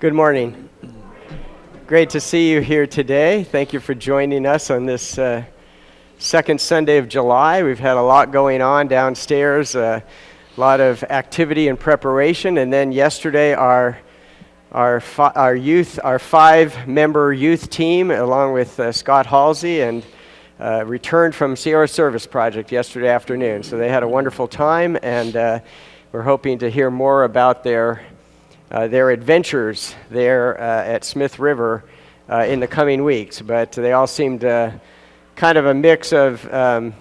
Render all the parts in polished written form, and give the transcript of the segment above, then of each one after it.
Good morning. Great to see you here today. Thank you for joining us on this second Sunday of July. We've had a lot going on downstairs, a lot of activity and preparation, and then yesterday our 5-member youth team, along with Scott Halsey, and returned from Sierra Service Project yesterday afternoon. So they had a wonderful time, and we're hoping to hear more about their adventures there at Smith River in the coming weeks. But they all seemed kind of a mix of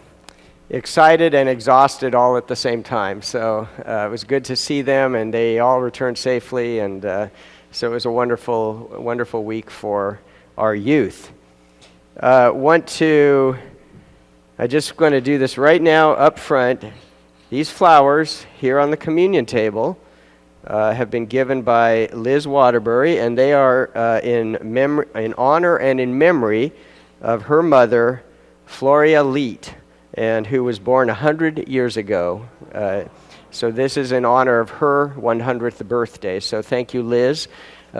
excited and exhausted all at the same time. So it was good to see them, and they all returned safely, and so it was a wonderful week for our youth. I'm just going to do this right now up front. These flowers here on the communion table have been given by Liz Waterbury, and they are in honor and in memory of her mother, Floria Leet, and who was born 100 years ago. So this is in honor of her 100th birthday. So thank you, Liz,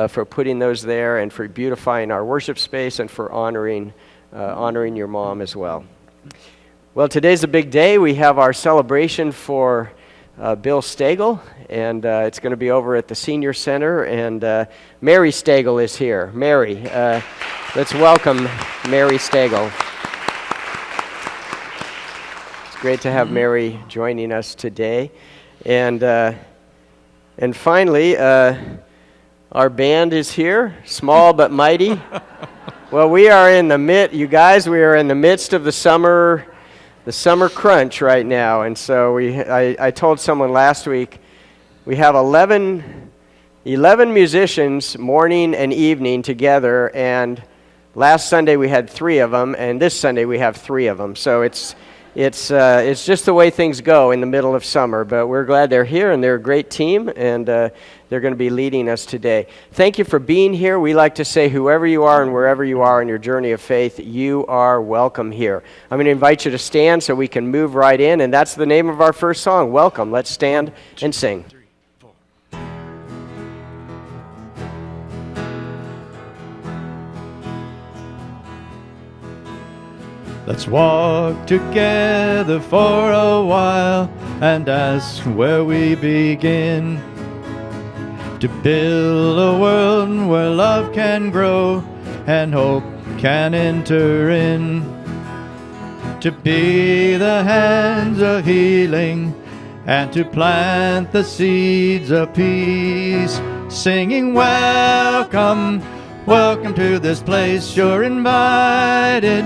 for putting those there and for beautifying our worship space and for honoring your mom as well. Well, today's a big day. We have our celebration for Bill Stagel, and it's going to be over at the Senior Center, and Mary Stagel is here. Mary, let's welcome Mary Stagel. It's great to have Mary joining us today. And finally, our band is here, small but mighty. Well, we are in the midst of the summer crunch right now, and so I told someone last week we have 11 musicians morning and evening together, and last Sunday we had 3 of them, and this Sunday we have 3 of them. So it's just the way things go in the middle of summer, but we're glad they're here, and they're a great team, and they're going to be leading us today. Thank you for being here. We like to say whoever you are and wherever you are in your journey of faith, you are welcome here. I'm going to invite you to stand so we can move right in, and that's the name of our first song, Welcome. Let's stand and sing. Let's walk together for a while and ask where we begin to build a world where love can grow and hope can enter in, to be the hands of healing and to plant the seeds of peace, singing welcome, welcome to this place. You're invited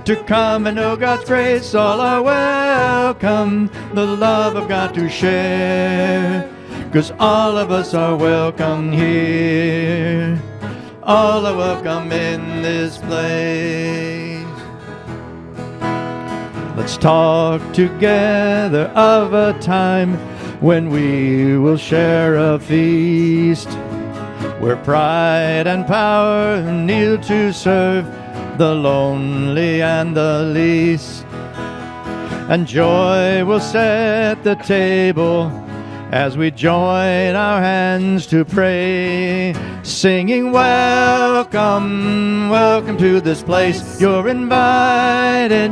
to come and know God's grace. All are welcome, the love of God to share, 'cause all of us are welcome here. All are welcome in this place. Let's talk together of a time when we will share a feast, where pride and power kneel to serve the lonely and the least, and joy will set the table as we join our hands to pray, singing welcome, welcome to this place. You're invited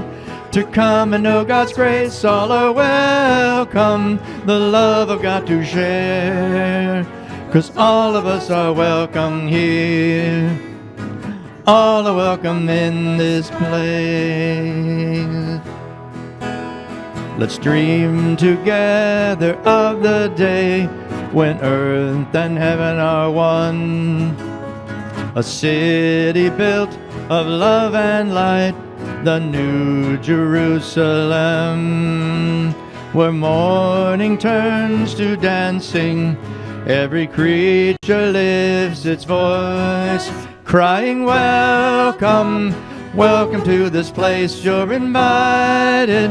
to come and know God's grace. All are welcome, the love of God to share, 'cause all of us are welcome here. All are welcome in this place. Let's dream together of the day when earth and heaven are one, a city built of love and light, the New Jerusalem, where morning turns to dancing, every creature lifts its voice, crying welcome, welcome to this place. You're invited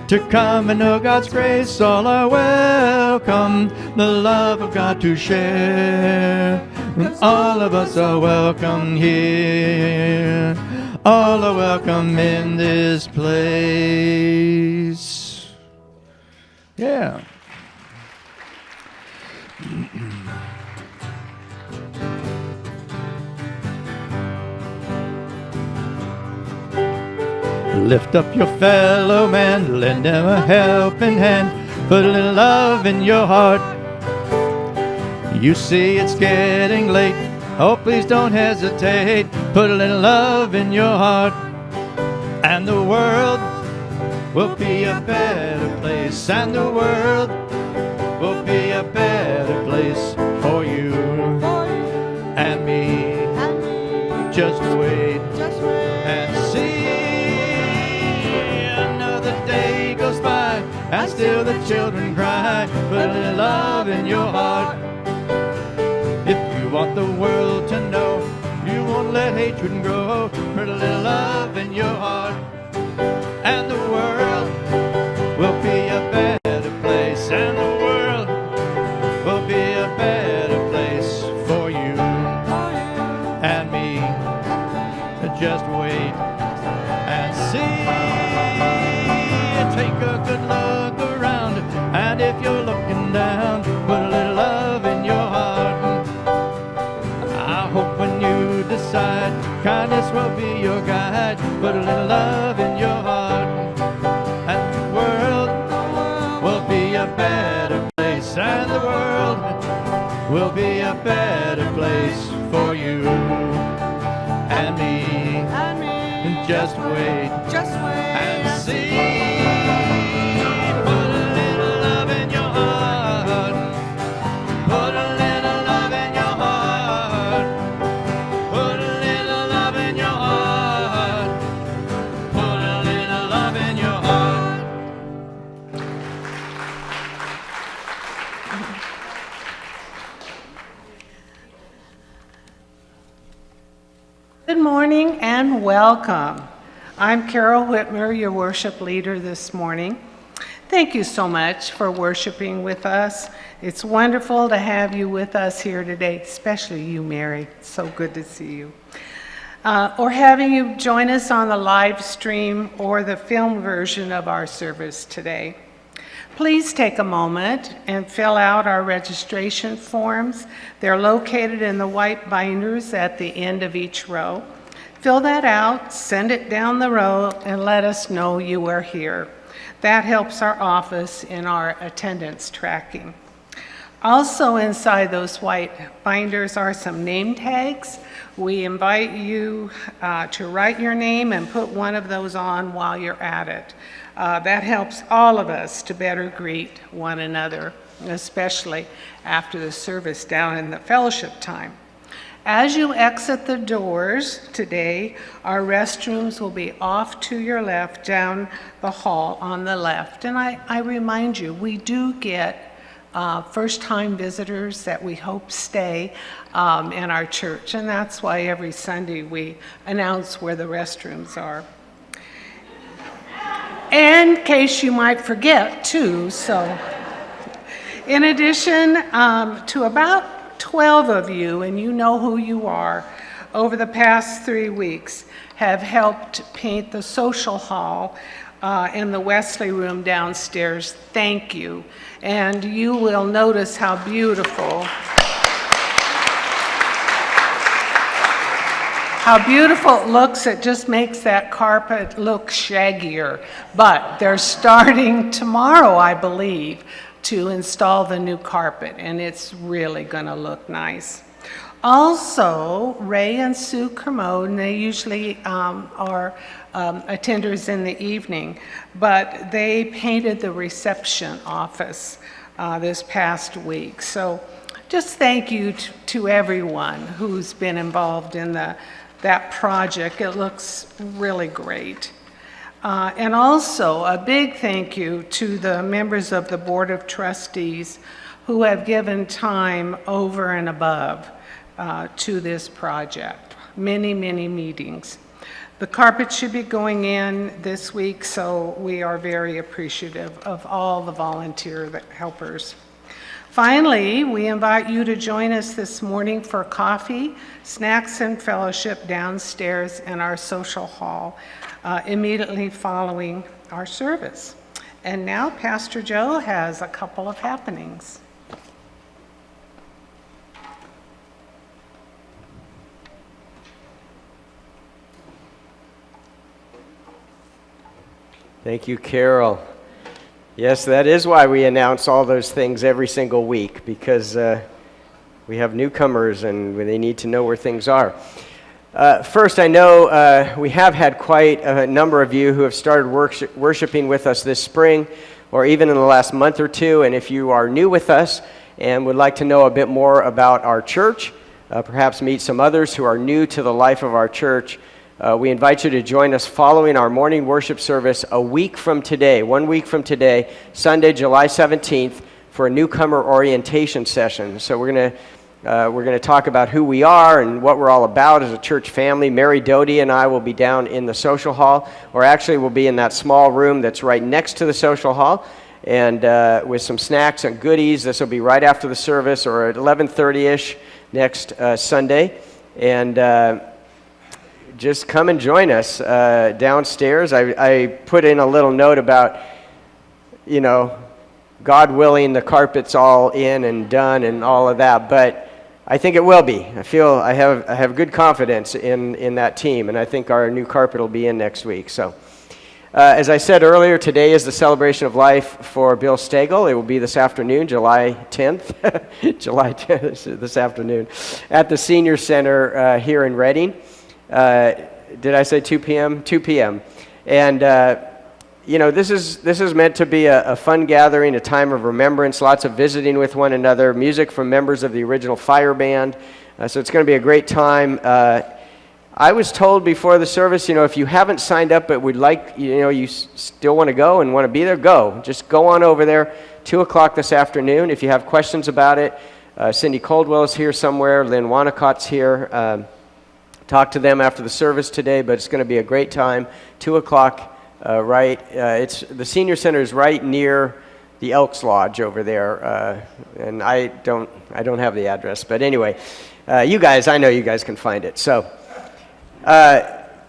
to come and know God's grace. All are welcome, the love of God to share. And all of us are welcome here. All are welcome in this place. Yeah. Lift up your fellow man, lend him a helping hand, put a little love in your heart. You see it's getting late, oh please don't hesitate, put a little love in your heart. And the world will be a better place, and the world will be a better place for you and me. Just wait and see. Another day goes by and still the children cry. Put a little love in your heart. If you want the world to know you won't let hatred grow, put a little love in your heart. And the world will be a better place, and the world will be a better place for you and me. Just wait and see. Take a good look around, and if you're looking down, put a little love in your heart. I hope when you decide kindness will be your guide, put a little love in your heart. And the world will be a better place, and the world will be a better place for you and me. Just wait and see. Put a little love in your heart. Put a little love in your heart. Put a little love in your heart. Put a little love in your heart. Good morning and welcome. I'm Carol Whitmer, your worship leader this morning. Thank you so much for worshiping with us. It's wonderful to have you with us here today, especially you, Mary. It's so good to see you. Or having you join us on the live stream or the film version of our service today. Please take a moment and fill out our registration forms. They're located in the white binders at the end of each row. Fill that out, send it down the row, and let us know you are here. That helps our office in our attendance tracking. Also inside those white binders are some name tags. We invite you to write your name and put one of those on while you're at it. That helps all of us to better greet one another, especially after the service down in the fellowship time. As you exit the doors today, our restrooms will be off to your left down the hall on the left. And I remind you, we do get first-time visitors that we hope stay in our church. And that's why every Sunday we announce where the restrooms are. In case you might forget, too, so. In addition to about 12 of you, and you know who you are, over the past 3 weeks have helped paint the social hall in the Wesley room downstairs. Thank you. And you will notice how beautiful it looks. It just makes that carpet look shaggier. But they're starting tomorrow, I believe, to install the new carpet, and it's really going to look nice. Also, Ray and Sue Kermode, and they usually are attenders in the evening, but they painted the reception office this past week. So just thank you to everyone who's been involved in that project. It looks really great. And also a big thank you to the members of the Board of Trustees who have given time over and above to this project. Many, many meetings. The carpet should be going in this week, so we are very appreciative of all the volunteer helpers. Finally, we invite you to join us this morning for coffee, snacks, and fellowship downstairs in our social hall immediately following our service. And now Pastor Joe has a couple of happenings. Thank you, Carol. Yes, that is why we announce all those things every single week, because we have newcomers and they need to know where things are. First, I know we have had quite a number of you who have started worshiping with us this spring, or even in the last month or two. And if you are new with us and would like to know a bit more about our church, perhaps meet some others who are new to the life of our church, we invite you to join us following our morning worship service a week from today, 1 week from today, Sunday, July 17th, for a newcomer orientation session. So we're going to talk about who we are and what we're all about as a church family. Mary Doty and I will be down in the social hall, or actually we'll be in that small room that's right next to the social hall, and with some snacks and goodies. This will be right after the service, or at 11:30ish next Sunday. And just come and join us downstairs. I put in a little note about, God willing, the carpet's all in and done and all of that, but I think it will be. I have good confidence in that team, and I think our new carpet will be in next week. So, as I said earlier, today is the celebration of life for Bill Stagel. It will be this afternoon, July 10th, July 10th, this afternoon, at the Senior Center here in Reading. Did I say 2 p.m.? 2 p.m. And this is meant to be a fun gathering, a time of remembrance, lots of visiting with one another, music from members of the original Fire Band. So it's going to be a great time. I was told before the service, if you haven't signed up but would like, you still want to go and want to be there, go. Just go on over there, 2 o'clock this afternoon. If you have questions about it, Cindy Coldwell is here somewhere, Lynn Wanacott's here. Talk to them after the service today, but it's going to be a great time, 2 o'clock. It's the Senior Center is right near the Elks Lodge over there, and I don't have the address, but anyway, I know you guys can find it. So,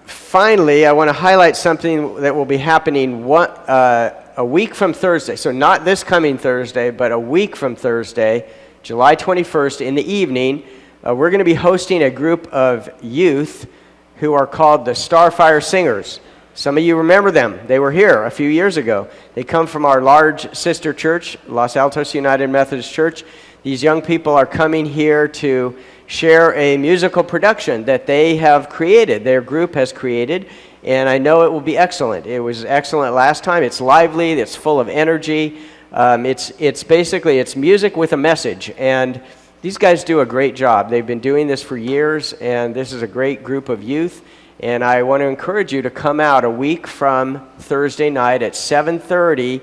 finally, I want to highlight something that will be happening a week from Thursday. So not this coming Thursday, but a week from Thursday, July 21st in the evening. We're going to be hosting a group of youth who are called the Starfire Singers. Some of you remember them. They were here a few years ago. They come from our large sister church, Los Altos United Methodist Church. These young people are coming here to share a musical production that they have created, their group has created, and I know it will be excellent. It was excellent last time. It's lively, it's full of energy. It's music with a message, and these guys do a great job. They've been doing this for years, and this is a great group of youth. And I want to encourage you to come out a week from Thursday night at 7:30,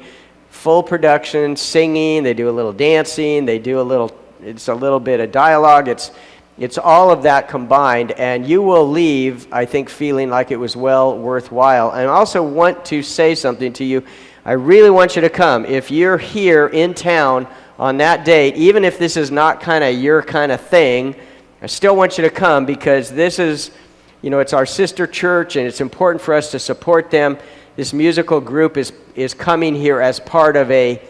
full production, singing. They do a little dancing. It's a little bit of dialogue. It's all of that combined, and you will leave, I think, feeling like it was well worthwhile. And I also want to say something to you. I really want you to come. If you're here in town on that date, even if this is not kind of your kind of thing, I still want you to come, because this is, it's our sister church, and it's important for us to support them. This musical group is coming here as part of a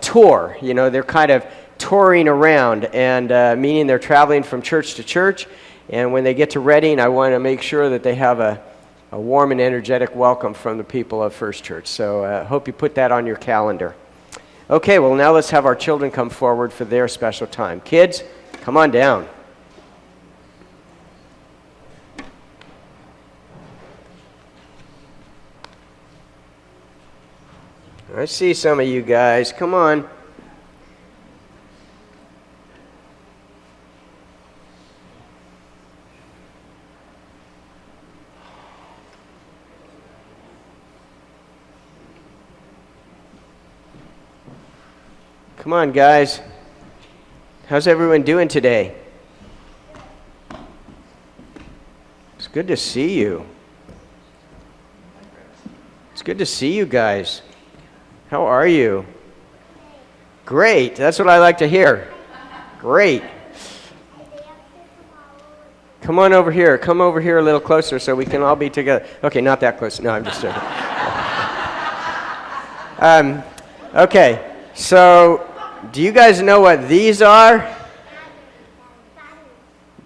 tour. They're kind of touring around, and meaning they're traveling from church to church. And when they get to Reading, I want to make sure that they have a warm and energetic welcome from the people of First Church. So I hope you put that on your calendar. Okay, well, now let's have our children come forward for their special time. Kids, come on down. I see some of you guys. Come on. Come on, guys. How's everyone doing today? It's good to see you. It's good to see you guys. How are you? Great. That's what I like to hear. Great. Come on over here. Come over here a little closer so we can all be together. Okay, not that close. No, I'm just joking. Okay, so do you guys know what these are?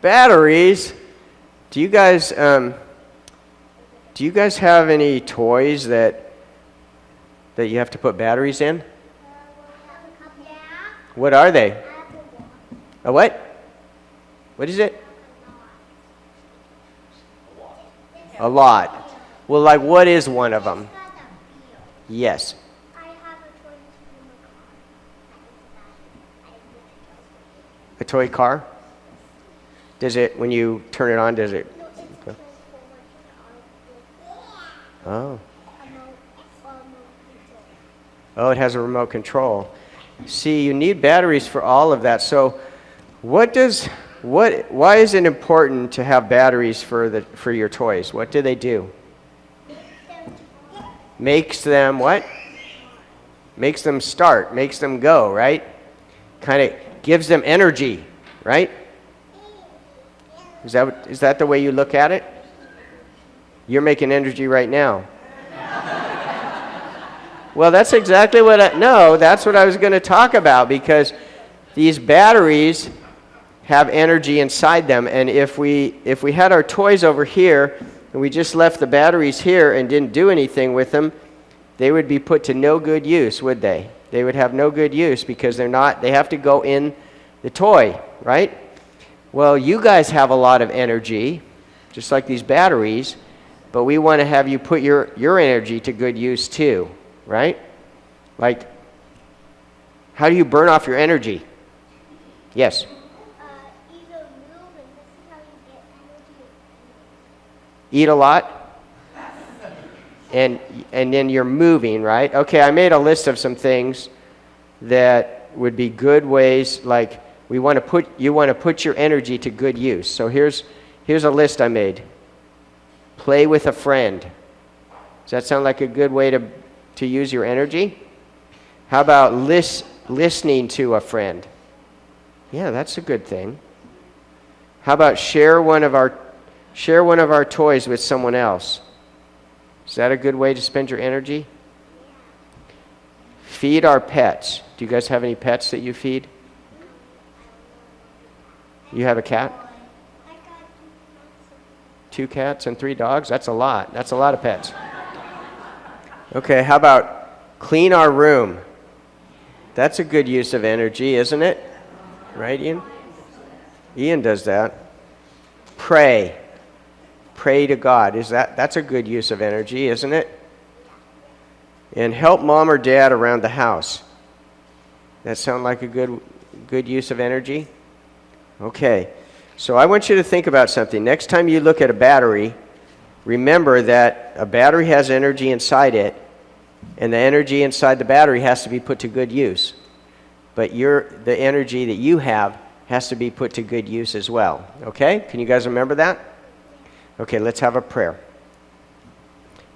Batteries. Do you guys have any toys that that you have to put batteries in? What are they? A what? What is it? A lot. Well, like what is one of them? Yes. A toy car? Does it, when you turn it on, does it? Oh. Oh, it has a remote control. See, you need batteries for all of that. So why is it important to have batteries for your toys? What do they do? Makes them what? Makes them start, makes them go, right? Kind of gives them energy, right? Is that the way you look at it? You're making energy right now. Well, that's exactly that's what I was going to talk about, because these batteries have energy inside them, and if we had our toys over here and we just left the batteries here and didn't do anything with them, they would be put to no good use, would they? They would have no good use because they have to go in the toy, right? Well, you guys have a lot of energy, just like these batteries, but we want to have you put your energy to good use too, right? Like, how do you burn off your energy? Yes? Either move, and this is how you get energy. Eat a lot? And then you're moving, right? Okay, I made a list of some things that would be good ways, like you want to put your energy to good use. So here's a list I made. Play with a friend. Does that sound like a good way to use your energy? How about listening to a friend? Yeah, that's a good thing. How about share one of our toys with someone else? Is that a good way to spend your energy? Feed our pets. Do you guys have any pets that you feed? You have a cat? I got 2 cats and 3 dogs? That's a lot. That's a lot of pets. Okay, how about clean our room? That's a good use of energy, isn't it? Right, Ian? Ian does that. Pray. Pray to God. That's a good use of energy, isn't it? And help mom or dad around the house. That sound like a good use of energy? Okay. So I want you to think about something. Next time you look at a battery, remember that a battery has energy inside it, and the energy inside the battery has to be put to good use. But the energy that you have has to be put to good use as well. Okay? Can you guys remember that? Okay, let's have a prayer.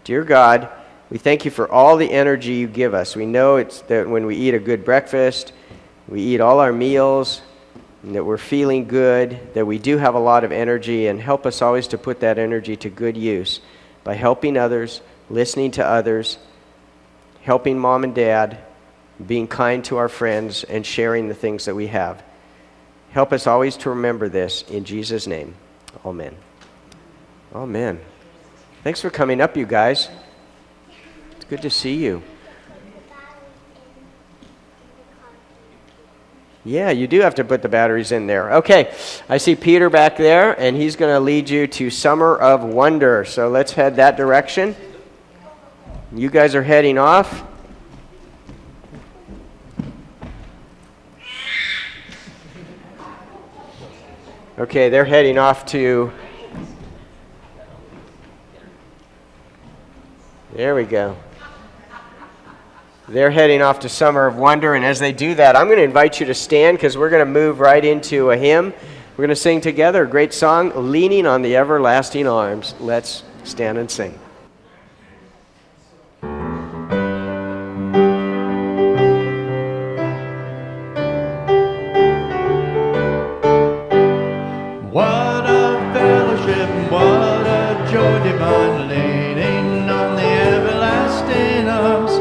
Dear God, we thank you for all the energy you give us. We know it's that when we eat a good breakfast, we eat all our meals, and that we're feeling good, that we do have a lot of energy, and help us always to put that energy to good use by helping others, listening to others, helping mom and dad, being kind to our friends, and sharing the things that we have. Help us always to remember this in Jesus' name. Amen. Amen. Thanks for coming up, you guys. It's good to see you. Yeah, you do have to put the batteries in there. Okay, I see Peter back there, and he's going to lead you to Summer of Wonder. So let's head that direction. You guys are heading off. Okay, they're heading off to... There we go. They're heading off to Summer of Wonder, and as they do that, I'm going to invite you to stand because we're going to move right into a hymn. We're going to sing together a great song, Leaning on the Everlasting Arms. Let's stand and sing. What a fellowship, what a joy divine, leaning on the everlasting arms.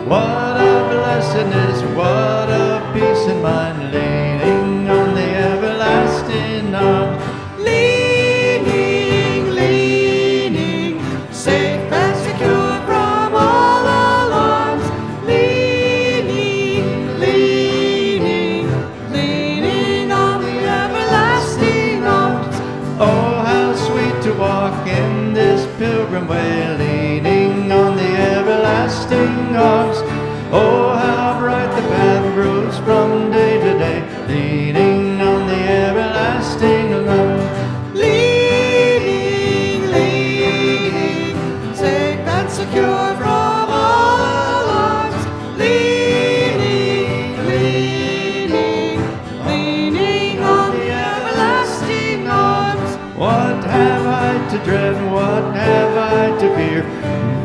What a blessedness, what a peace in mind, leaning on the everlasting arms. Leaning, leaning, safe and secure from all alarms. secure from all alarms. Leaning, leaning, leaning on the everlasting arms. What have I to dread? What have I to fear?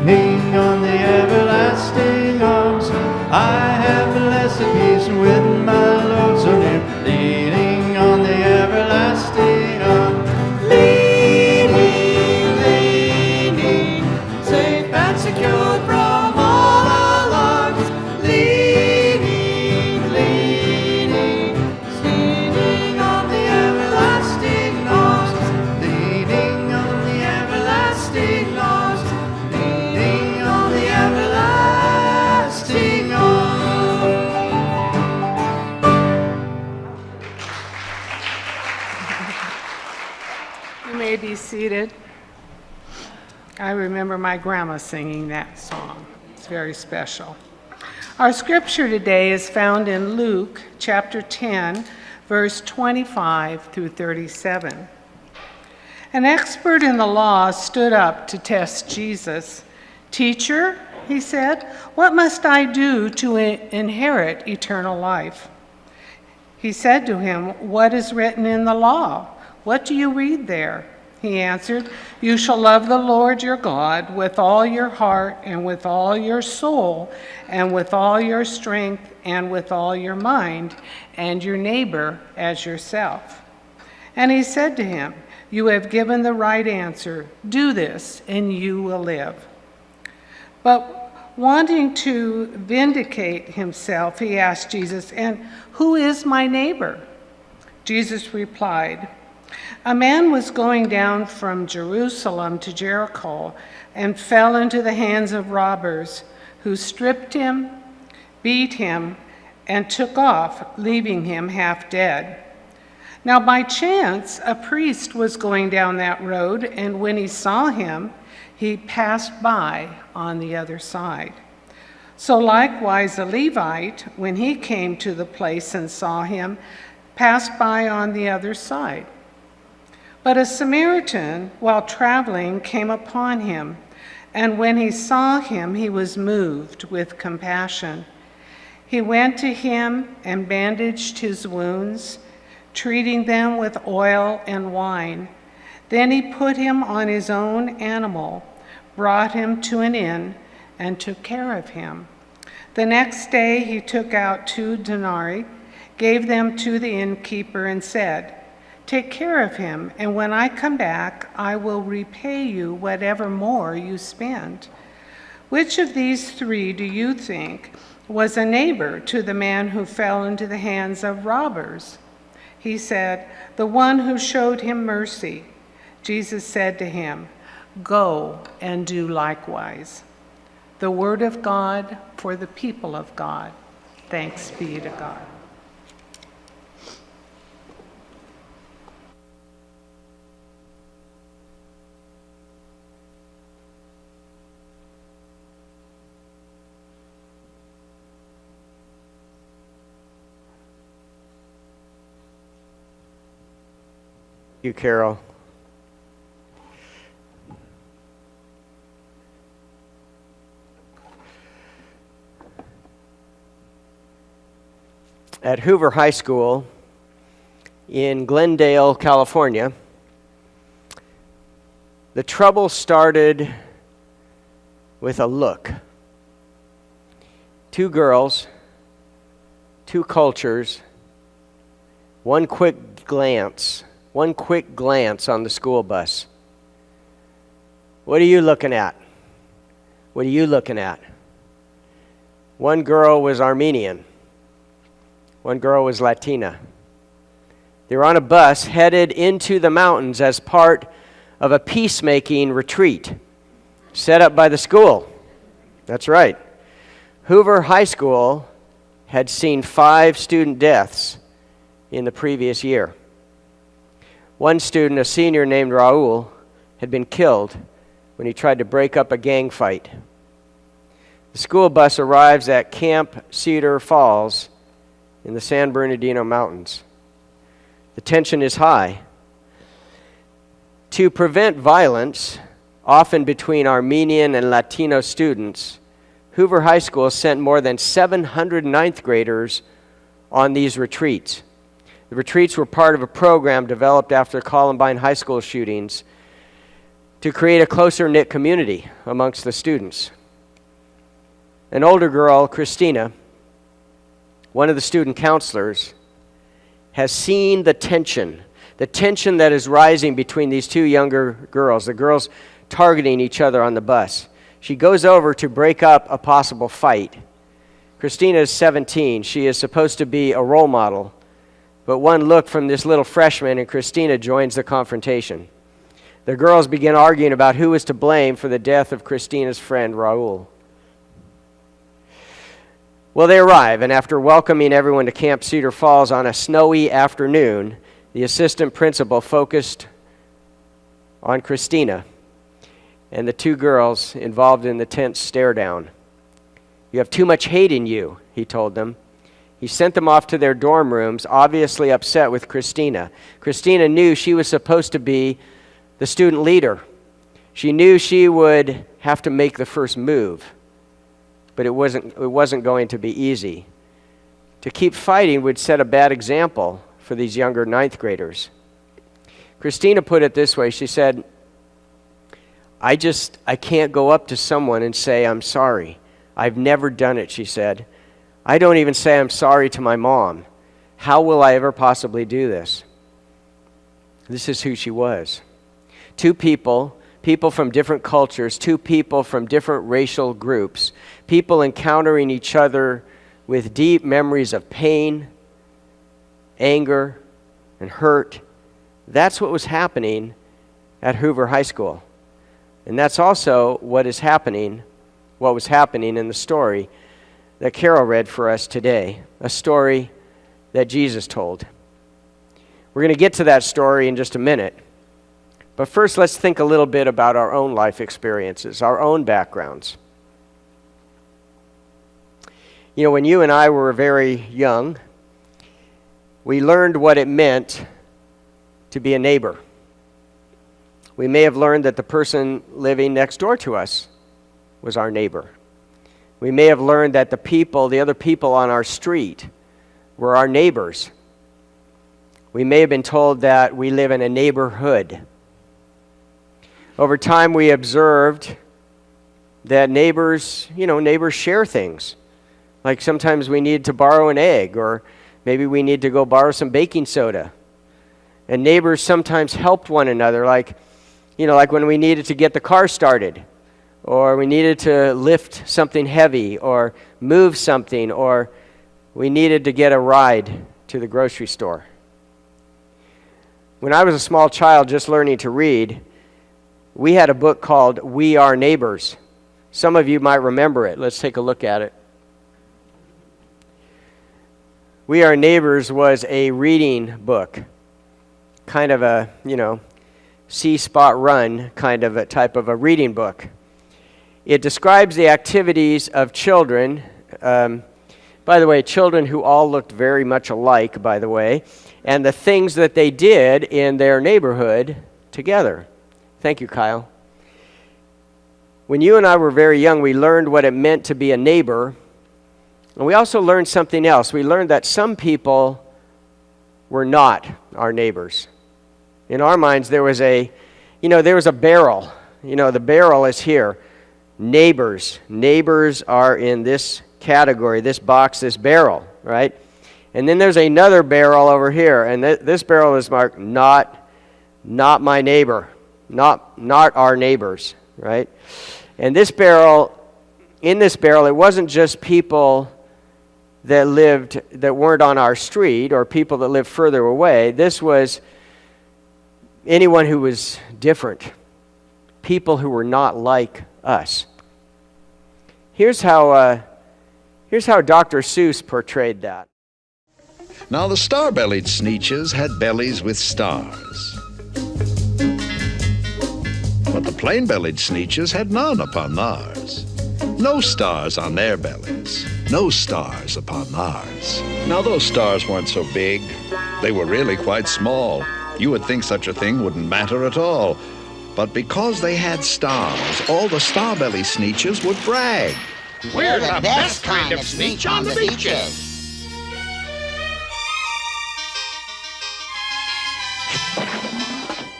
Leaning on the everlasting arms. I have blessed peace with my Lord so near. Leaning on the everlasting arms. Leaning, leaning, safe and secure from all alarms. Leaning, leaning, leaning on the everlasting arms. Leaning on the everlasting arms. Leaning on the everlasting arms. You may be seated. I remember my grandma singing that song. It's very special. Our scripture today is found in Luke chapter 10, verse 25 through 37. An expert in the law stood up to test Jesus. "Teacher," he said, "what must I do to inherit eternal life?" He said to him, "What is written in the law? What do you read there?" He answered, "You shall love the Lord your God with all your heart and with all your soul and with all your strength and with all your mind, and your neighbor as yourself." And he said to him, "You have given the right answer. Do this, and you will live." But wanting to vindicate himself, he asked Jesus, "And who is my neighbor?" Jesus replied, "A man was going down from Jerusalem to Jericho and fell into the hands of robbers, who stripped him, beat him, and took off, leaving him half dead. Now by chance a priest was going down that road, and when he saw him, he passed by on the other side. So likewise a Levite, when he came to the place and saw him, passed by on the other side. But a Samaritan, while traveling, came upon him, and when he saw him, he was moved with compassion. He went to him and bandaged his wounds, treating them with oil and wine. Then he put him on his own animal, brought him to an inn, and took care of him. The next day he took out 2 denarii, gave them to the innkeeper, and said, "Take care of him, and when I come back, I will repay you whatever more you spend." Which of these 3 do you think was a neighbor to the man who fell into the hands of robbers? He said, "The one who showed him mercy." Jesus said to him, "Go and do likewise." The word of God for the people of God. Thanks be to God. You, Carol. At Hoover High School in Glendale, California, the trouble started with a look. 2 girls, 2 cultures, one quick glance on the school bus. What are you looking at? What are you looking at? One girl was Armenian. One girl was Latina. They were on a bus headed into the mountains as part of a peacemaking retreat set up by the school. That's right. Hoover High School had seen 5 student deaths in the previous year. One student, a senior named Raul, had been killed when he tried to break up a gang fight. The school bus arrives at Camp Cedar Falls in the San Bernardino Mountains. The tension is high. To prevent violence, often between Armenian and Latino students, Hoover High School sent more than 700 ninth graders on these retreats. The retreats were part of a program developed after Columbine High School shootings to create a closer-knit community amongst the students. An older girl, Christina, one of the student counselors, has seen the tension that is rising between these two younger girls, the girls targeting each other on the bus. She goes over to break up a possible fight. Christina is 17. She is supposed to be a role model, but one look from this little freshman and Christina joins the confrontation. The girls begin arguing about who is to blame for the death of Christina's friend, Raul. Well, they arrive, and after welcoming everyone to Camp Cedar Falls on a snowy afternoon, the assistant principal focused on Christina and the two girls involved in the tense stare-down. "You have too much hate in you," he told them. He sent them off to their dorm rooms, obviously upset with Christina. Christina knew she was supposed to be the student leader. She knew she would have to make the first move, but it wasn't going to be easy. To keep fighting would set a bad example for these younger ninth graders. Christina put it this way. She said, I can't go up to someone and say, I'm sorry. I've never done it, she said. I don't even say I'm sorry to my mom. How will I ever possibly do this? This is who she was. Two people from different cultures, two people from different racial groups, people encountering each other with deep memories of pain, anger, and hurt. That's what was happening at Hoover High School. And that's also what was happening in the story that Carol read for us today, a story that Jesus told. We're going to get to that story in just a minute. But first, let's think a little bit about our own life experiences, our own backgrounds. You know, when you and I were very young, we learned what it meant to be a neighbor. We may have learned that the person living next door to us was our neighbor. We may have learned that the other people on our street were our neighbors. We may have been told that we live in a neighborhood. Over time, we observed that neighbors share things. Like sometimes we need to borrow an egg, or maybe we need to go borrow some baking soda. And neighbors sometimes helped one another, like when we needed to get the car started, or we needed to lift something heavy, or move something, or we needed to get a ride to the grocery store. When I was a small child just learning to read, we had a book called We Are Neighbors. Some of you might remember it. Let's take a look at it. We Are Neighbors was a reading book, kind of a, see-spot run kind of a type of a reading book. It describes the activities of children, by the way, children who all looked very much alike, by the way, and the things that they did in their neighborhood together. Thank you, Kyle. When you and I were very young, we learned what it meant to be a neighbor, and we also learned something else. We learned that some people were not our neighbors. In our minds, there was a barrel. The barrel is here. Neighbors. Neighbors are in this category, this box, this barrel, right? And then there's another barrel over here, and this barrel is marked not my neighbor, not our neighbors, right? And in this barrel, it wasn't just people that weren't on our street or people that lived further away. This was anyone who was different, people who were not like us. Here's how Dr. Seuss portrayed that. Now the star-bellied Sneetches had bellies with stars. But the plain-bellied Sneetches had none upon theirs. No stars on their bellies, no stars upon theirs. Now those stars weren't so big. They were really quite small. You would think such a thing wouldn't matter at all. But because they had stars, all the Starbelly Sneetches would brag. We're the best kind of sneetch on the beaches.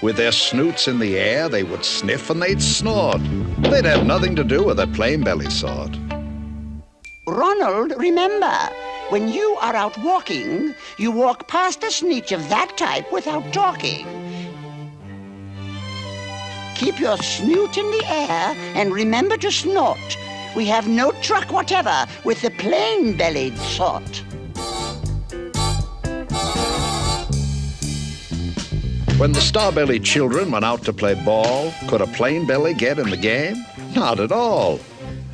With their snoots in the air, they would sniff and they'd snort. They'd have nothing to do with the plain belly sort. Ronald, remember, when you are out walking, you walk past a sneetch of that type without talking. Keep your snoot in the air and remember to snort. We have no truck whatever with the plain-bellied sort. When the Starbelly children went out to play ball, could a plain belly get in the game? Not at all.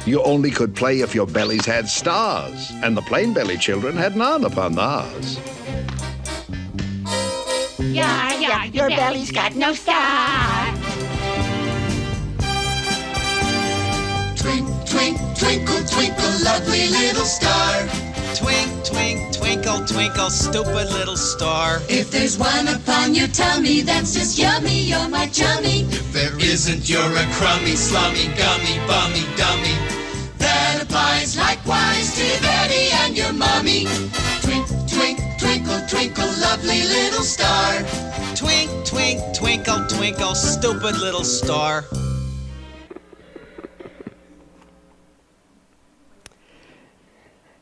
You only could play if your bellies had stars, and the plain belly children had none upon theirs. Yeah, your belly's got no star. Twinkle, twinkle, lovely little star. Twink, twink, twinkle, twinkle, stupid little star. If there's one upon your tummy, that's just yummy, you're my chummy. If there isn't, you're a crummy, slummy, gummy, bummy, dummy. That applies likewise to Daddy and your mommy. Twinkle, twinkle, lovely little star. Twink, twink, twinkle, twinkle, stupid little star.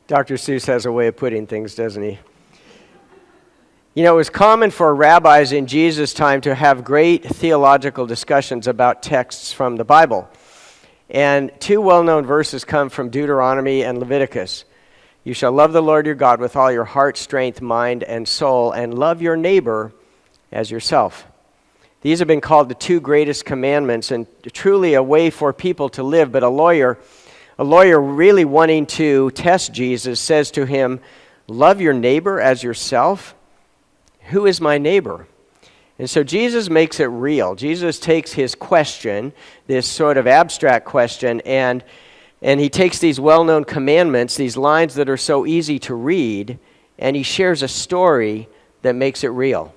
Dr. Seuss has a way of putting things, doesn't he? You know, it was common for rabbis in Jesus' time to have great theological discussions about texts from the Bible. And two well-known verses come from Deuteronomy and Leviticus. You shall love the Lord your God with all your heart, strength, mind, and soul, and love your neighbor as yourself. These have been called the two greatest commandments, and truly a way for people to live. But a lawyer really wanting to test Jesus says to him, love your neighbor as yourself? Who is my neighbor? And so Jesus makes it real. Jesus takes his question, this sort of abstract question, and he takes these well-known commandments, these lines that are so easy to read, and he shares a story that makes it real.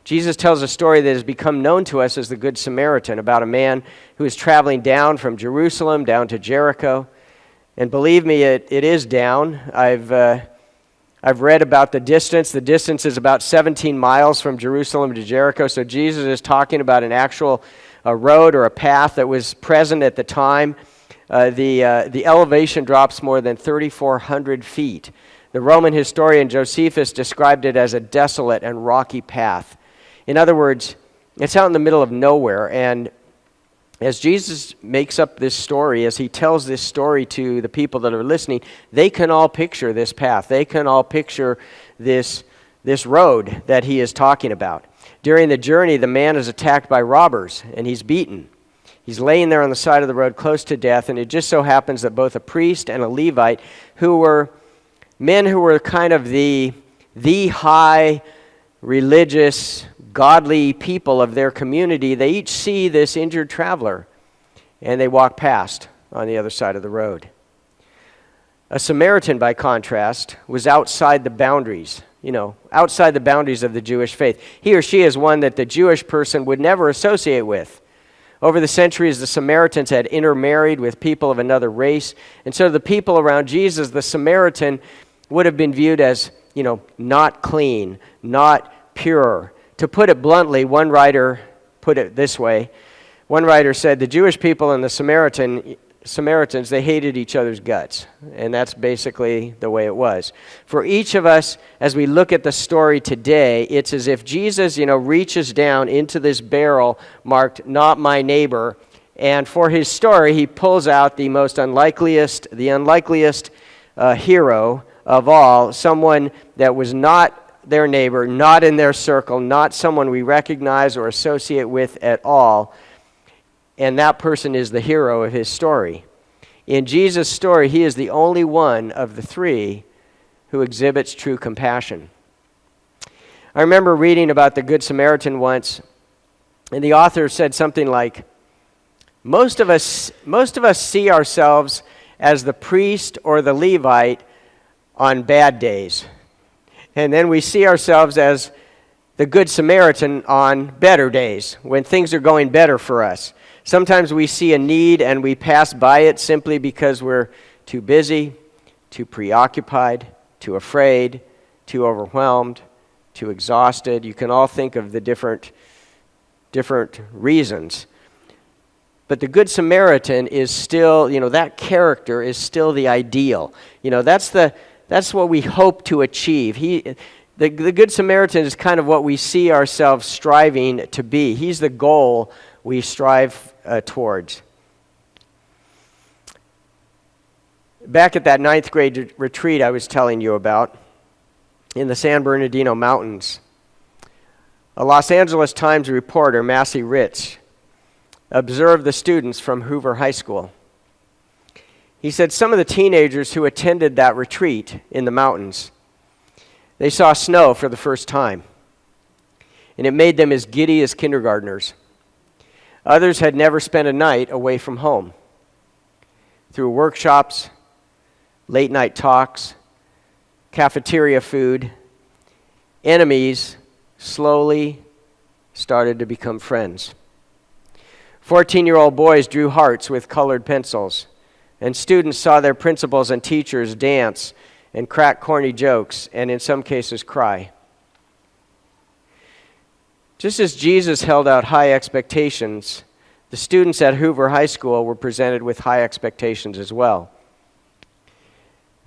Jesus tells a story that has become known to us as the Good Samaritan, about a man who is traveling down from Jerusalem down to Jericho. And believe me, it is down. I've read about the distance. The distance is about 17 miles from Jerusalem to Jericho. So Jesus is talking about an actual road or a path that was present at the time. The elevation drops more than 3,400 feet. The Roman historian Josephus described it as a desolate and rocky path. In other words, it's out in the middle of nowhere, and as Jesus makes up this story, as he tells this story to the people that are listening, they can all picture this path. They can all picture this road that he is talking about. During the journey, the man is attacked by robbers, and he's beaten. He's laying there on the side of the road close to death, and it just so happens that both a priest and a Levite, who were men who were kind of the high religious, godly people of their community, they each see this injured traveler, and they walk past on the other side of the road. A Samaritan, by contrast, was outside the boundaries, outside the boundaries of the Jewish faith. He or she is one that the Jewish person would never associate with. Over the centuries, the Samaritans had intermarried with people of another race, and so the people around Jesus, the Samaritan, would have been viewed as, not clean, not pure. To put it bluntly, one writer put it this way. One writer said, the Jewish people and the Samaritans, they hated each other's guts. And that's basically the way it was. For each of us, as we look at the story today, it's as if Jesus, reaches down into this barrel marked, not my neighbor. And for his story, he pulls out the unlikeliest hero of all, someone that was not their neighbor, not in their circle, not someone we recognize or associate with at all. And that person is the hero of his story. In Jesus' story, he is the only one of the three who exhibits true compassion. I remember reading about the Good Samaritan once, and the author said something like, most of us see ourselves as the priest or the Levite on bad days. And then we see ourselves as the Good Samaritan on better days, when things are going better for us. Sometimes we see a need and we pass by it simply because we're too busy, too preoccupied, too afraid, too overwhelmed, too exhausted. You can all think of the different reasons. But the Good Samaritan is still, that character is still the ideal. That's what we hope to achieve. The Good Samaritan is kind of what we see ourselves striving to be. He's the goal we strive towards. Back at that 9th grade retreat I was telling you about, in the San Bernardino Mountains, a Los Angeles Times reporter, Massey Rich, observed the students from Hoover High School. He said some of the teenagers who attended that retreat in the mountains, they saw snow for the first time, and it made them as giddy as kindergartners. Others had never spent a night away from home. Through workshops, late-night talks, cafeteria food, enemies slowly started to become friends. 14-year-old boys drew hearts with colored pencils, and students saw their principals and teachers dance and crack corny jokes, and in some cases cry. Just as Jesus held out high expectations, the students at Hoover High School were presented with high expectations as well.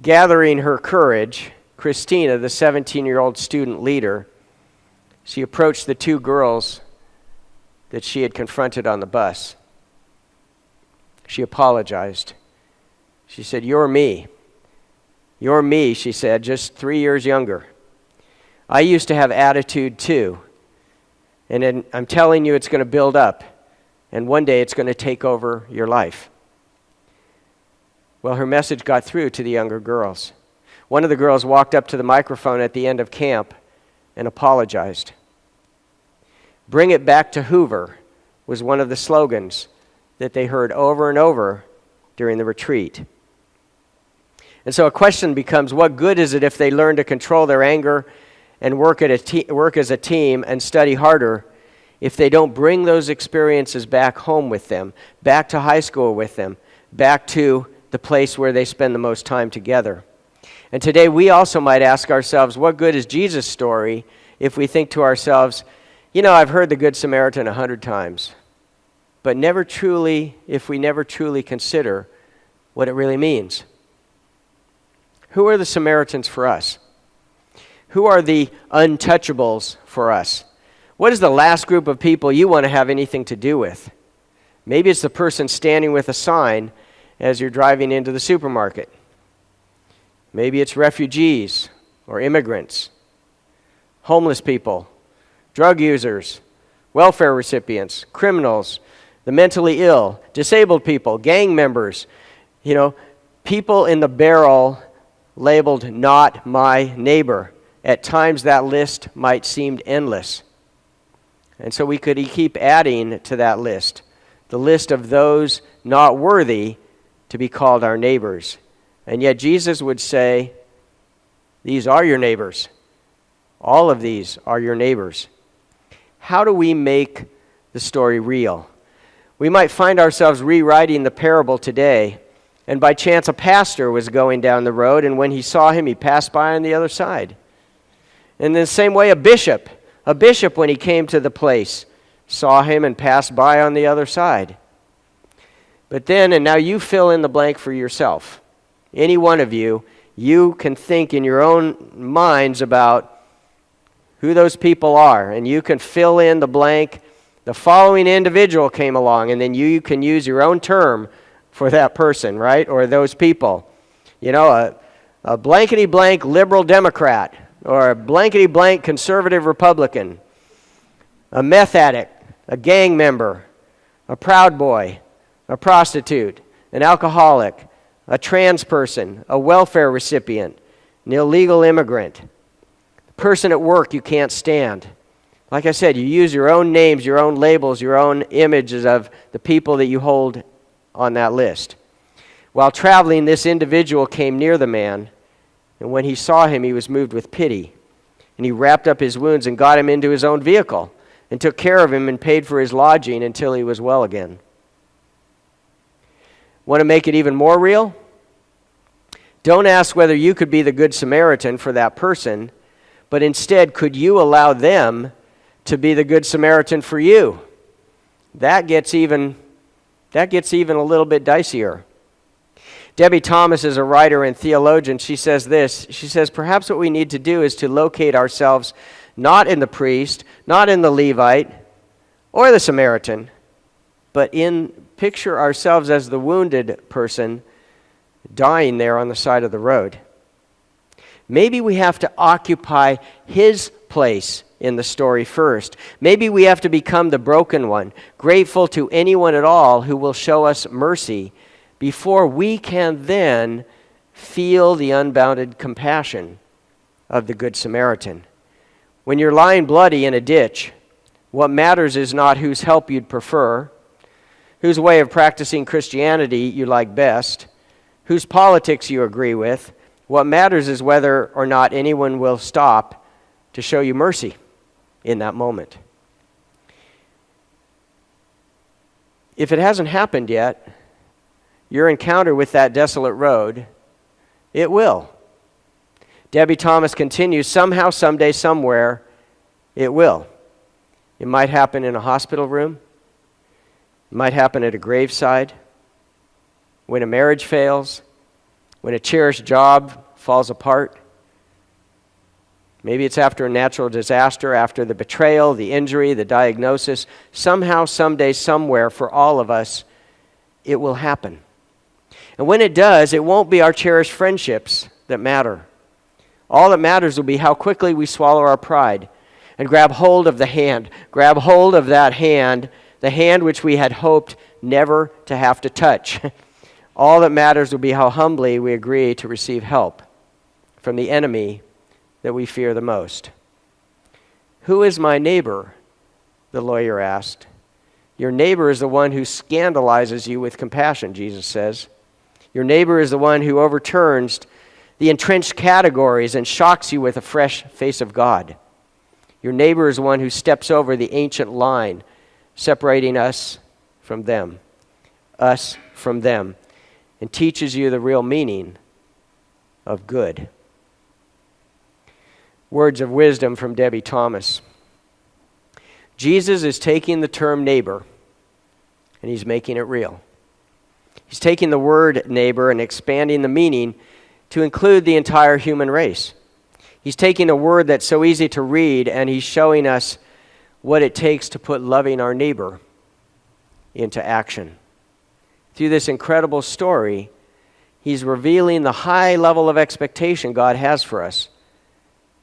Gathering her courage, Christina, the 17-year-old student leader, she approached the two girls that she had confronted on the bus. She apologized. She said, "You're me. You're me," she said, "just 3 years younger. I used to have attitude too. And I'm telling you it's going to build up. And one day it's going to take over your life." Well, her message got through to the younger girls. One of the girls walked up to the microphone at the end of camp and apologized. "Bring it back to Hoover" was one of the slogans that they heard over and over during the retreat. And so a question becomes, what good is it if they learn to control their anger and work as a team and study harder if they don't bring those experiences back home with them, back to high school with them, back to the place where they spend the most time together? And today we also might ask ourselves, what good is Jesus' story if we think to ourselves, I've heard the Good Samaritan 100 times, but if we never truly consider what it really means. Who are the Samaritans for us? Who are the untouchables for us? What is the last group of people you want to have anything to do with? Maybe it's the person standing with a sign as you're driving into the supermarket. Maybe it's refugees or immigrants, homeless people, drug users, welfare recipients, criminals, the mentally ill, disabled people, gang members, people in the barrel labeled "not my neighbor." At times that list might seem endless. And so we could keep adding to that list, the list of those not worthy to be called our neighbors. And yet Jesus would say, these are your neighbors. All of these are your neighbors. How do we make the story real? We might find ourselves rewriting the parable today, and by chance a pastor was going down the road, and when he saw him, he passed by on the other side. In the same way, a bishop, when he came to the place, saw him and passed by on the other side. But then, and now you fill in the blank for yourself. Any one of you can think in your own minds about who those people are, and you can fill in the blank. The following individual came along, and then you can use your own term for that person, right? Or those people. A blankety-blank liberal Democrat, or a blankety-blank conservative Republican, a meth addict, a gang member, a Proud Boy, a prostitute, an alcoholic, a trans person, a welfare recipient, an illegal immigrant, a person at work you can't stand. Like I said, you use your own names, your own labels, your own images of the people that you hold on that list. While traveling, this individual came near the man, and when he saw him, he was moved with pity. And he wrapped up his wounds and got him into his own vehicle and took care of him and paid for his lodging until he was well again. Want to make it even more real? Don't ask whether you could be the Good Samaritan for that person, but instead, could you allow them to be the Good Samaritan for you? That gets even a little bit dicier. Debbie Thomas is a writer and theologian. She says this. She says, perhaps what we need to do is to locate ourselves not in the priest, not in the Levite, or the Samaritan, but picture ourselves as the wounded person dying there on the side of the road. Maybe we have to occupy his place in the story first. Maybe we have to become the broken one, grateful to anyone at all who will show us mercy, before we can then feel the unbounded compassion of the Good Samaritan. When you're lying bloody in a ditch, what matters is not whose help you'd prefer, whose way of practicing Christianity you like best, whose politics you agree with. What matters is whether or not anyone will stop to show you mercy in that moment. If it hasn't happened yet, your encounter with that desolate road, it will. Debbie Thomas continues, somehow, someday, somewhere, it will. It might happen in a hospital room. It might happen at a graveside. When a marriage fails. When a cherished job falls apart. Maybe it's after a natural disaster, after the betrayal, the injury, the diagnosis. Somehow, someday, somewhere, for all of us, it will happen. And when it does, it won't be our cherished friendships that matter. All that matters will be how quickly we swallow our pride and grab hold of the hand. Grab hold of that hand, the hand which we had hoped never to have to touch. All that matters will be how humbly we agree to receive help from the enemy that we fear the most. Who is my neighbor? The lawyer asked. Your neighbor is the one who scandalizes you with compassion, Jesus says. Your neighbor is the one who overturns the entrenched categories and shocks you with a fresh face of God. Your neighbor is the one who steps over the ancient line, separating us from them, and teaches you the real meaning of good. Words of wisdom from Debbie Thomas. Jesus is taking the term neighbor, and he's making it real. He's taking the word neighbor and expanding the meaning to include the entire human race. He's taking a word that's so easy to read, and he's showing us what it takes to put loving our neighbor into action. Through this incredible story, he's revealing the high level of expectation God has for us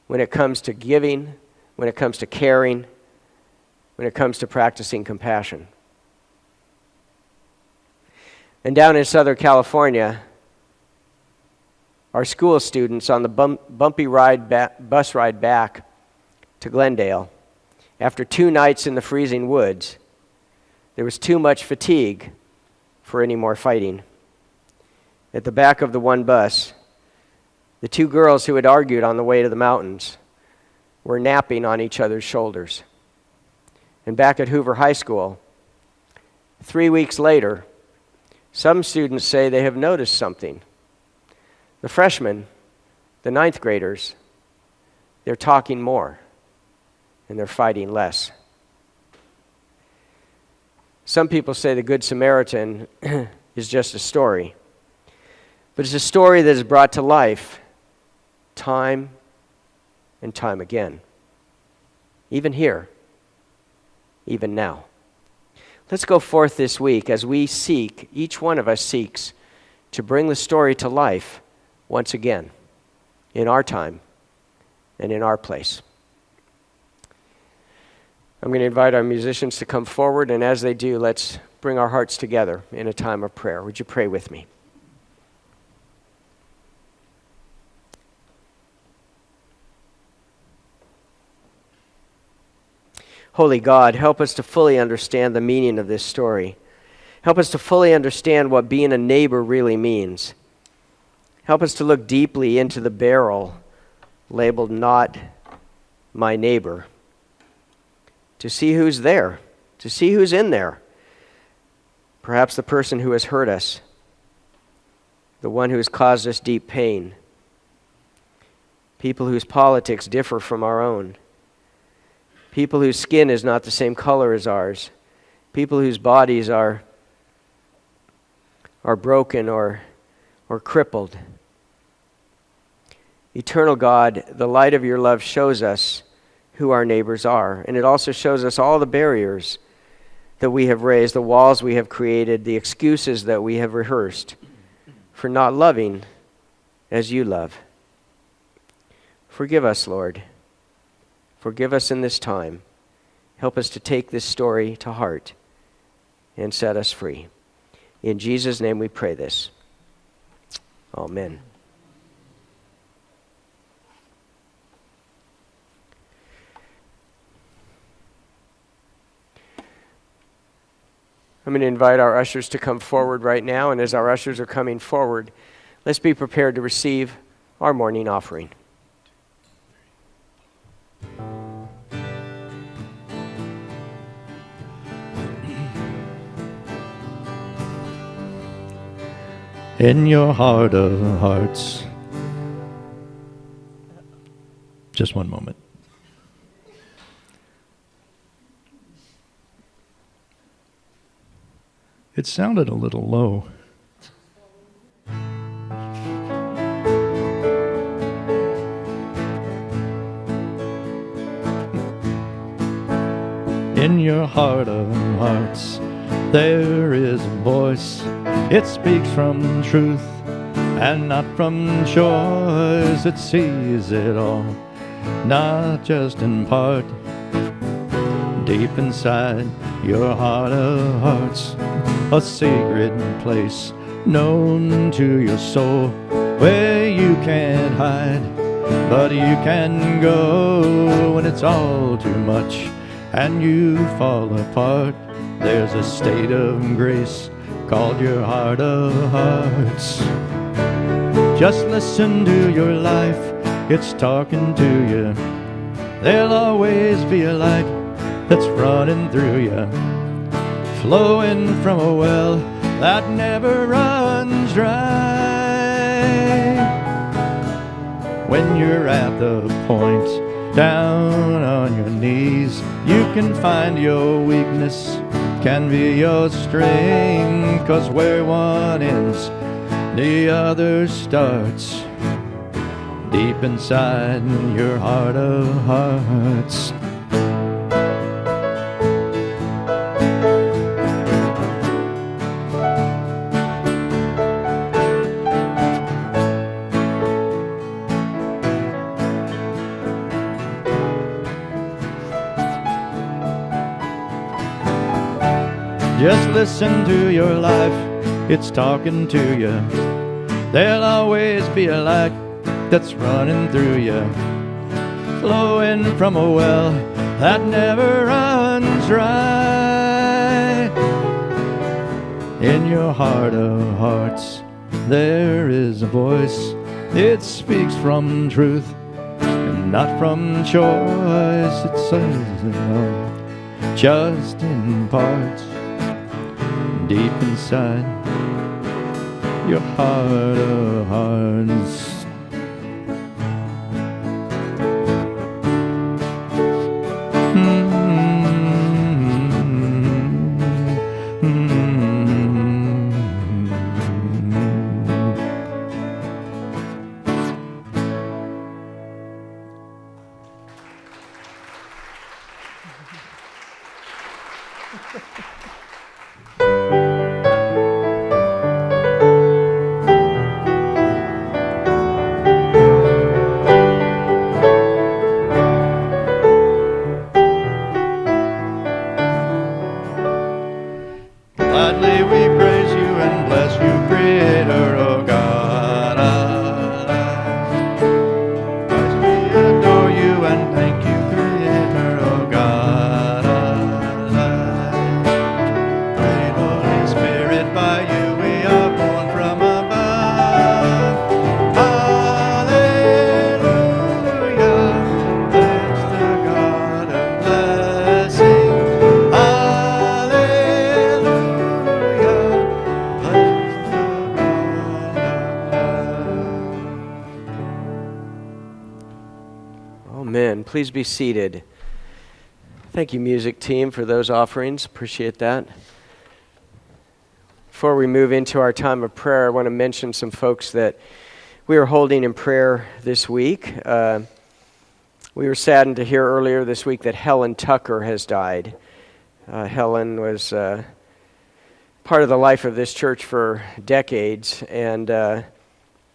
when it comes to giving, when it comes to caring, when it comes to practicing compassion. And down in Southern California, our school students on the bumpy bus ride back to Glendale, after 2 nights in the freezing woods, there was too much fatigue for any more fighting. At the back of the one bus, the 2 girls who had argued on the way to the mountains were napping on each other's shoulders. And back at Hoover High School, 3 weeks later, some students say they have noticed something. The freshmen, the 9th graders, they're talking more and they're fighting less. Some people say the Good Samaritan is just a story, but it's a story that is brought to life time and time again, even here, even now. Let's go forth this week as we seek, each one of us seeks, to bring the story to life once again, in our time and in our place. I'm going to invite our musicians to come forward, and as they do, let's bring our hearts together in a time of prayer. Would you pray with me? Holy God, help us to fully understand the meaning of this story. Help us to fully understand what being a neighbor really means. Help us to look deeply into the barrel labeled not my neighbor, to see who's there, to see who's in there. Perhaps the person who has hurt us, the one who has caused us deep pain, people whose politics differ from our own, people whose skin is not the same color as ours, people whose bodies are broken or crippled. Eternal God, the light of your love shows us who our neighbors are, and it also shows us all the barriers that we have raised, the walls we have created, the excuses that we have rehearsed for not loving as you love. Forgive us, Lord. Forgive us in this time. Help us to take this story to heart and set us free. In Jesus' name we pray this. Amen. I'm going to invite our ushers to come forward right now, and as our ushers are coming forward, let's be prepared to receive our morning offering. In your heart of hearts. Just one moment. It sounded a little low. In your heart of hearts, there is a voice. It speaks from truth and not from choice. It sees it all, not just in part. Deep inside your heart of hearts, a secret place known to your soul, where you can't hide, but you can go when it's all too much and you fall apart. There's a state of grace called your heart of hearts. Just listen to your life, it's talking to you. There'll always be a light that's running through you, flowing from a well that never runs dry. When you're at the point, down on your knees, you can find your weakness can be your strength, 'cause where one ends, the other starts. Deep inside your heart of hearts. Just listen to your life, it's talking to you. There'll always be a light that's running through you, flowing from a well that never runs dry. In your heart of hearts, there is a voice. It speaks from truth and not from choice. It says it all, just in parts. Deep inside your heart of hearts. Amen. Please be seated. Thank you, music team, for those offerings. Appreciate that. Before we move into our time of prayer, I want to mention some folks that we are holding in prayer this week. We were saddened to hear earlier this week that Helen Tucker has died. Helen was part of the life of this church for decades, and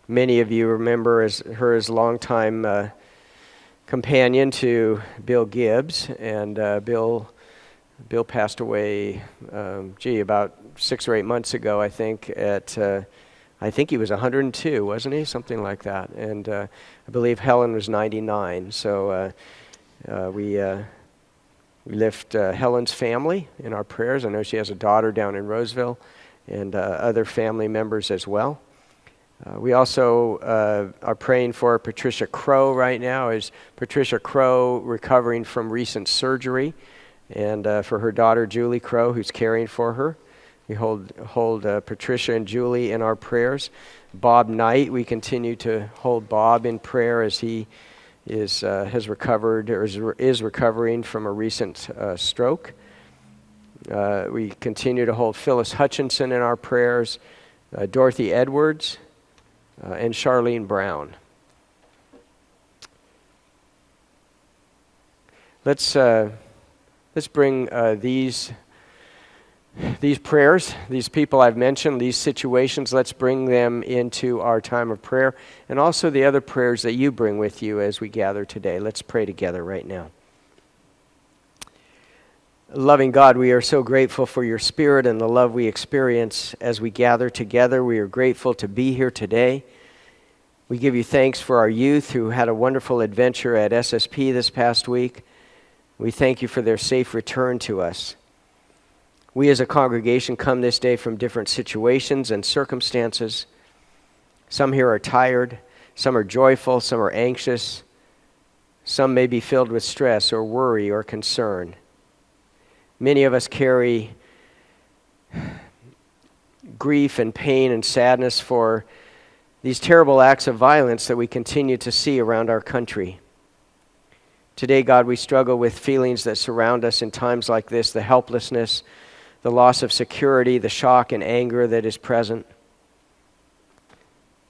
many of you remember her as longtime companion to Bill Gibbs, and Bill passed away, about 6 or 8 months ago, I think, I think he was 102, wasn't he? Something like that. And I believe Helen was 99. So we lift Helen's family in our prayers. I know she has a daughter down in Roseville and other family members as well. We also are praying for Patricia Crow right now. Is Patricia Crow recovering from recent surgery, and for her daughter Julie Crow, who's caring for her. We hold Patricia and Julie in our prayers. Bob Knight, we continue to hold Bob in prayer as he has recovered or is recovering from a recent stroke. We continue to hold Phyllis Hutchinson in our prayers, Dorothy Edwards, and Charlene Brown. Let's bring these prayers, these people I've mentioned, these situations, let's bring them into our time of prayer, and also the other prayers that you bring with you as we gather today. Let's pray together right now. Loving God, we are so grateful for your Spirit and the love we experience as we gather together. We are grateful to be here today. We give you thanks for our youth who had a wonderful adventure at SSP this past week. We thank you for their safe return to us. We as a congregation come this day from different situations and circumstances. Some here are tired, some are joyful, some are anxious. Some may be filled with stress or worry or concern. Many of us carry grief and pain and sadness for these terrible acts of violence that we continue to see around our country. Today, God, we struggle with feelings that surround us in times like this, the helplessness, the loss of security, the shock and anger that is present.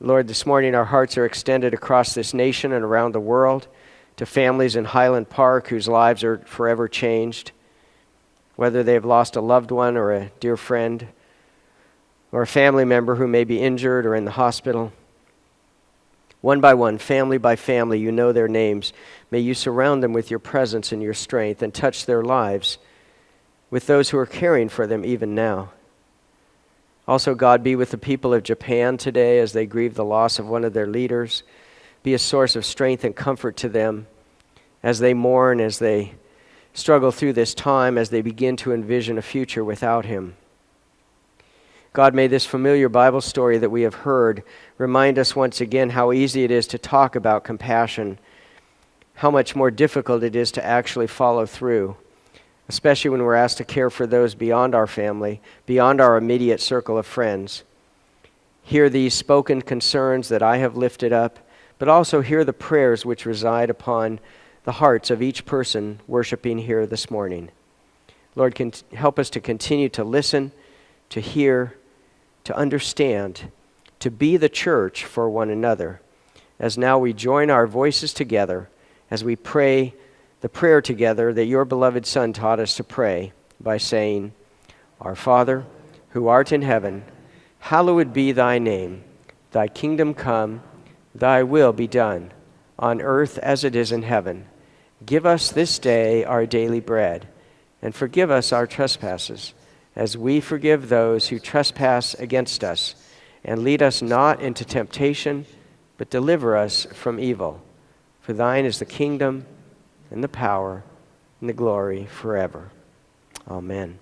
Lord, this morning our hearts are extended across this nation and around the world to families in Highland Park whose lives are forever changed, whether they have lost a loved one or a dear friend, or a family member who may be injured or in the hospital. One by one, family by family, you know their names. May you surround them with your presence and your strength and touch their lives with those who are caring for them even now. Also, God, be with the people of Japan today as they grieve the loss of one of their leaders. Be a source of strength and comfort to them as they mourn, as they struggle through this time, as they begin to envision a future without him. God, may this familiar Bible story that we have heard remind us once again how easy it is to talk about compassion, how much more difficult it is to actually follow through, especially when we're asked to care for those beyond our family, beyond our immediate circle of friends. Hear these spoken concerns that I have lifted up, but also hear the prayers which reside upon the hearts of each person worshiping here this morning. Lord, help us to continue to listen, to hear, to understand, to be the church for one another, as now we join our voices together as we pray the prayer together that your beloved Son taught us to pray by saying, Our Father, who art in heaven, hallowed be thy name. Thy kingdom come, thy will be done, on earth as it is in heaven. Give us this day our daily bread, and forgive us our trespasses, as we forgive those who trespass against us. And lead us not into temptation, but deliver us from evil. For thine is the kingdom, and the power, and the glory forever. Amen.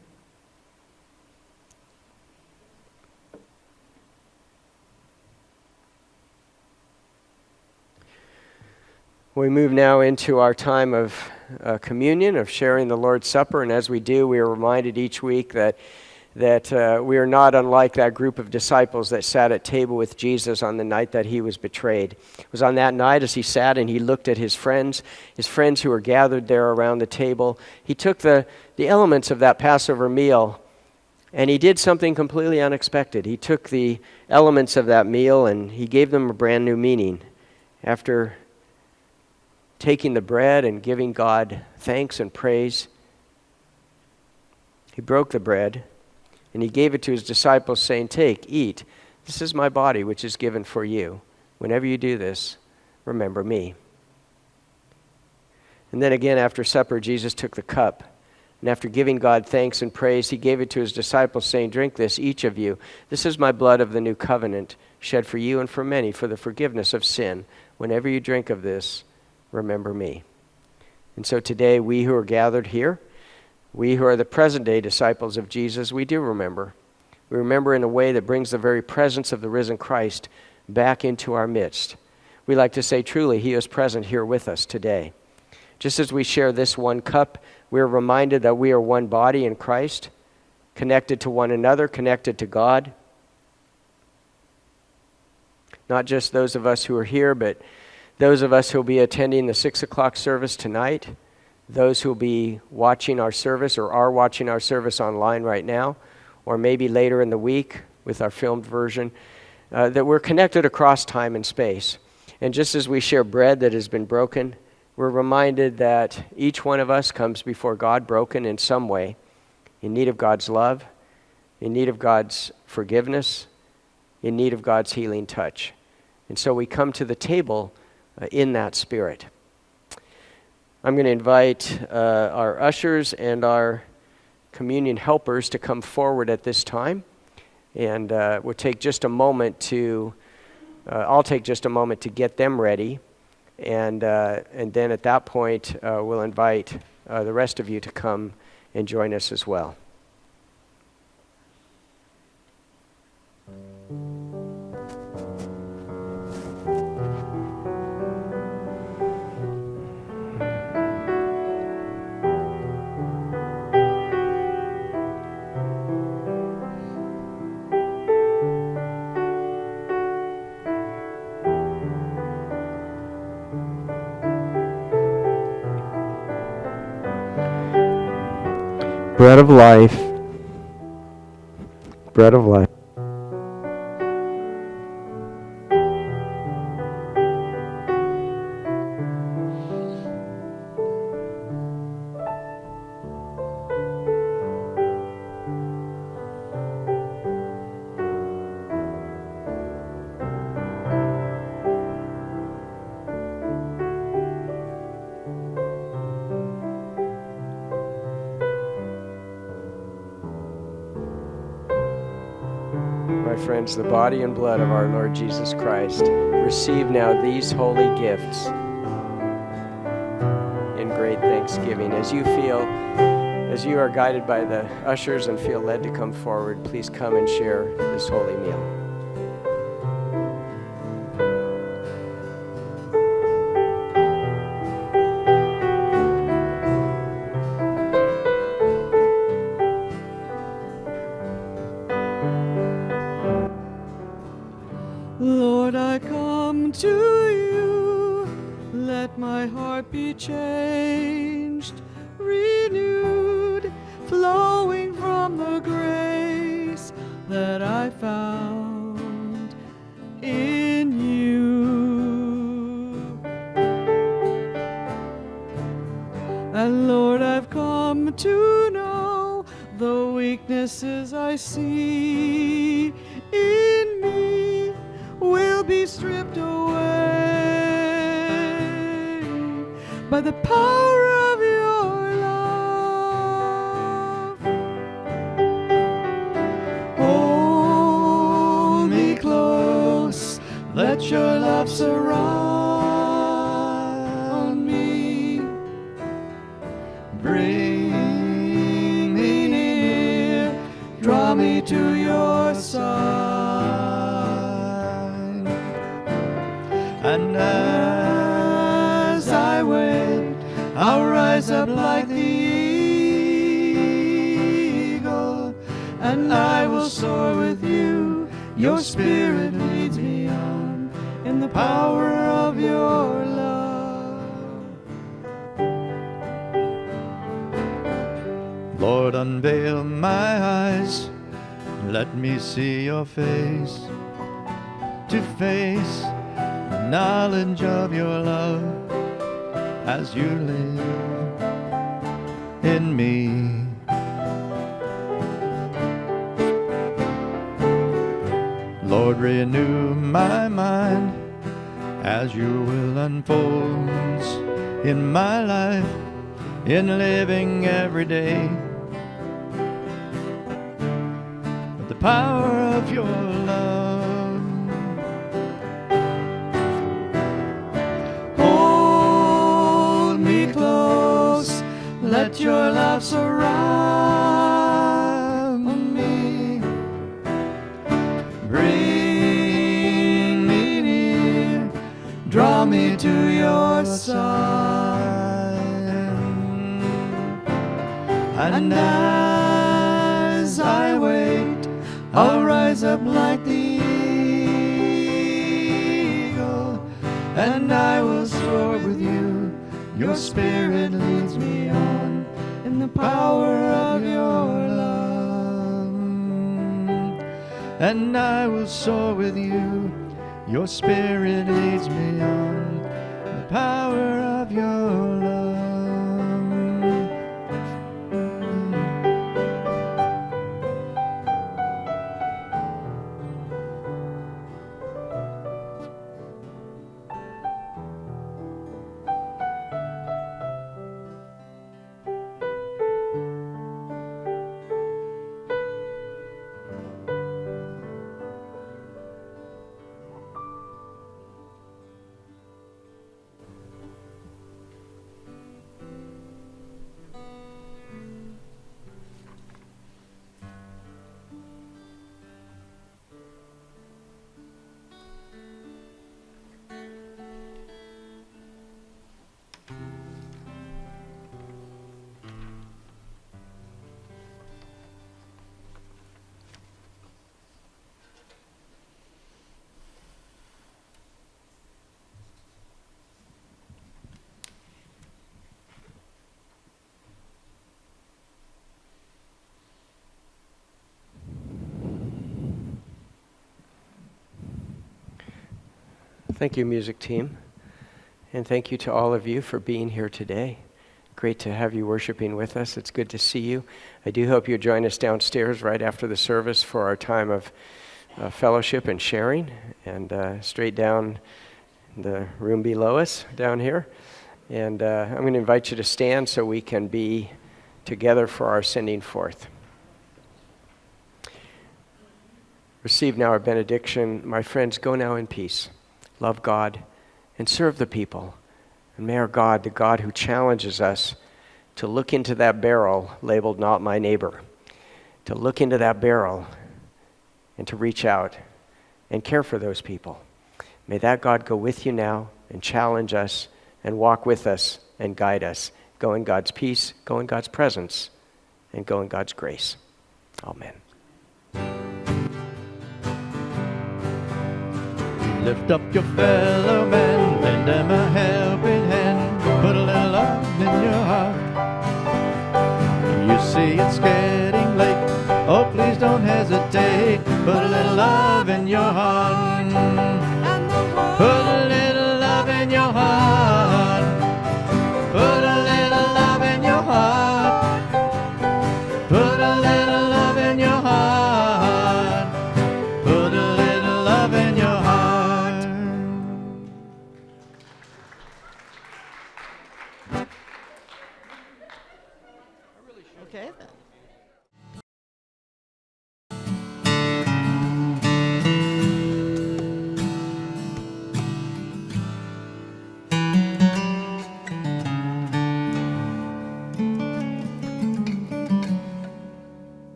We move now into our time of communion, of sharing the Lord's Supper, and as we do, we are reminded each week that that we are not unlike that group of disciples that sat at table with Jesus on the night that he was betrayed. It was on that night as he sat and he looked at his friends who were gathered there around the table. He took the elements of that Passover meal and he did something completely unexpected. He took the elements of that meal and he gave them a brand new meaning. After taking the bread and giving God thanks and praise, he broke the bread and he gave it to his disciples, saying, "Take, eat. This is my body, which is given for you. Whenever you do this, remember me." And then again, after supper, Jesus took the cup. And after giving God thanks and praise, he gave it to his disciples, saying, "Drink this, each of you. This is my blood of the new covenant, shed for you and for many for the forgiveness of sin. Whenever you drink of this, remember me." And so today, we who are gathered here, we who are the present-day disciples of Jesus, we do remember. We remember in a way that brings the very presence of the risen Christ back into our midst. We like to say, truly, he is present here with us today. Just as we share this one cup, we are reminded that we are one body in Christ, connected to one another, connected to God. Not just those of us who are here, but those of us who will be attending the 6 o'clock service tonight, those who will be watching our service or are watching our service online right now, or maybe later in the week with our filmed version, that we're connected across time and space. And just as we share bread that has been broken, we're reminded that each one of us comes before God broken in some way, in need of God's love, in need of God's forgiveness, in need of God's healing touch. And so we come to the table in that spirit. I'm going to invite our ushers and our communion helpers to come forward at this time. And we'll take just a moment to, I'll take just a moment to get them ready. And then at that point, we'll invite the rest of you to come and join us as well. Bread of life, bread of life. Friends, the body and blood of our Lord Jesus Christ. Receive now these holy gifts in great thanksgiving. As you are guided by the ushers and feel led to come forward, please come and share this holy meal. Lord, I come to you, let my heart be changed, renewed, flowing from the grace that I found in you. And Lord, I've come to know the weaknesses I see in me will be stripped away by the power of your love. Hold me close, let your love surround me. Bring me near, draw me to your side. And as I wait, I'll rise up like the eagle and and I will soar with you. Your spirit leads me on in the power of your love. Lord, unveil my eyes, let me see your face, to face the knowledge of your love as you live in me. Lord, renew my mind as your will unfolds in my life, in living every day. With the power of your love, hold me close, let your love surround me. Bring me near, draw me to your side. And as I wait, I'll rise up like the eagle, and I will soar with you. Your spirit leads me on in the power of your love. And I will soar with you. Your spirit leads me on in the power of your love. Thank you, music team. And thank you to all of you for being here today. Great to have you worshiping with us. It's good to see you. I do hope you'll join us downstairs right after the service for our time of fellowship and sharing, and straight down the room below us down here. And I'm going to invite you to stand so we can be together for our sending forth. Receive now our benediction. My friends, go now in peace. Love God and serve the people. And may our God, the God who challenges us to look into that barrel labeled "Not My Neighbor," to look into that barrel and to reach out and care for those people. May that God go with you now and challenge us and walk with us and guide us. Go in God's peace, go in God's presence, and go in God's grace. Amen. Lift up your fellow man, lend them a helping hand, put a little love in your heart. You see it's getting late, oh please don't hesitate, put a little love in your heart. Put a little love in your heart. Put a little love in your heart. Put a little love in your heart. Put a little love in your heart. Okay then.